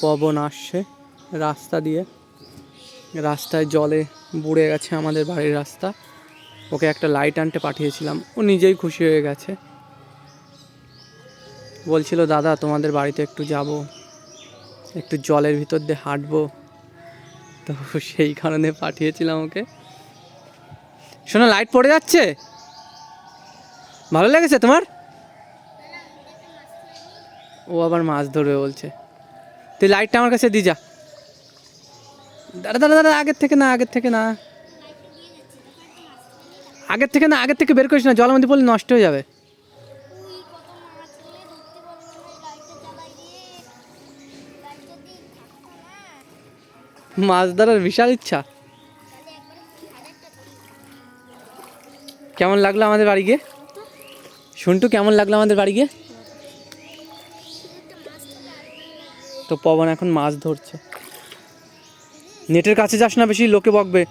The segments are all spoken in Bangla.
পবন আসছে রাস্তা দিয়ে, রাস্তায় জলে বুড়ে গেছে আমাদের বাড়ির রাস্তা। ওকে একটা লাইট আনতে পাঠিয়েছিলাম, ও নিজেই খুশি হয়ে গেছে। বলছিল দাদা তোমাদের বাড়িতে একটু যাব, একটু জলের ভিতর দিয়ে হাঁটবো, তো সেই কারণে পাঠিয়েছিলাম ওকে। শোনো লাইট পড়ে যাচ্ছে, ভালো লেগেছে তোমার? ও আবার মাছ ধরবে বলছে। তুই লাইটটা আমার কাছে দিয়ে যা। দাঁড়া দাঁড়া দাঁড়া, আগের থেকে না, আগের থেকে না, আগের থেকে না, আগের থেকে বের করিস না, জলের মধ্যে পড়লে নষ্ট হয়ে যাবে। মাছ ধরার বিশাল ইচ্ছা। কেমন লাগলো আমাদের বাড়ি গিয়ে? শুনটু কেমন লাগলো আমাদের বাড়ি গিয়ে? তো পবন এখন মাছ ধরছে। নেটের কাছে যাস না বেশি, লোকে বকবে।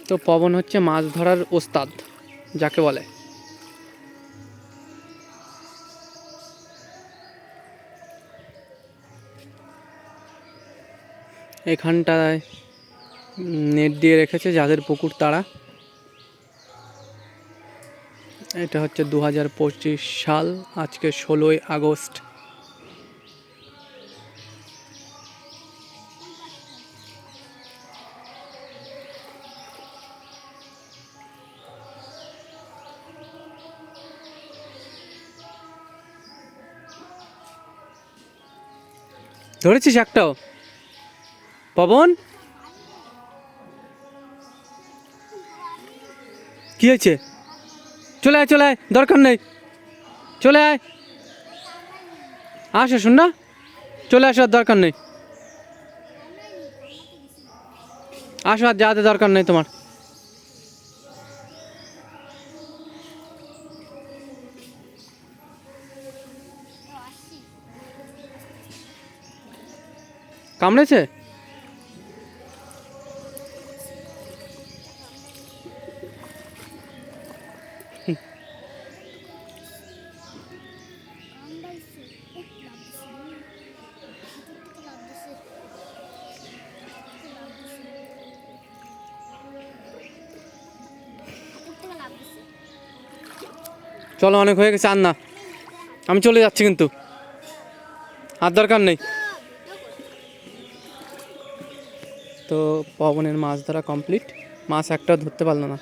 তো পবন হচ্ছে মাছ ধরার ওস্তাদ যাকে বলে। এখানটায় নেট দিয়ে রেখেছে যাদের পুকুর তারা। এটা হচ্ছে 2025 সাল, আজকে 16ই আগস্ট। ধরেছিস একটাও? পবন কি হয়েছে? চলে আয় চলে আয়, দরকার নেই, চলে আয়। আসো শুন না, চলে আসো, আর দরকার নেই। আসো, আর যাতে দরকার নেই তোমার। কামড়েছে? চলো অনেক হয়ে গেছে, আর না, আমি চলে যাচ্ছি কিন্তু, আর দরকার নেই। তো পবনের মাছ ধরা কমপ্লিট, মাছ একটাও ধরতে পারলো না।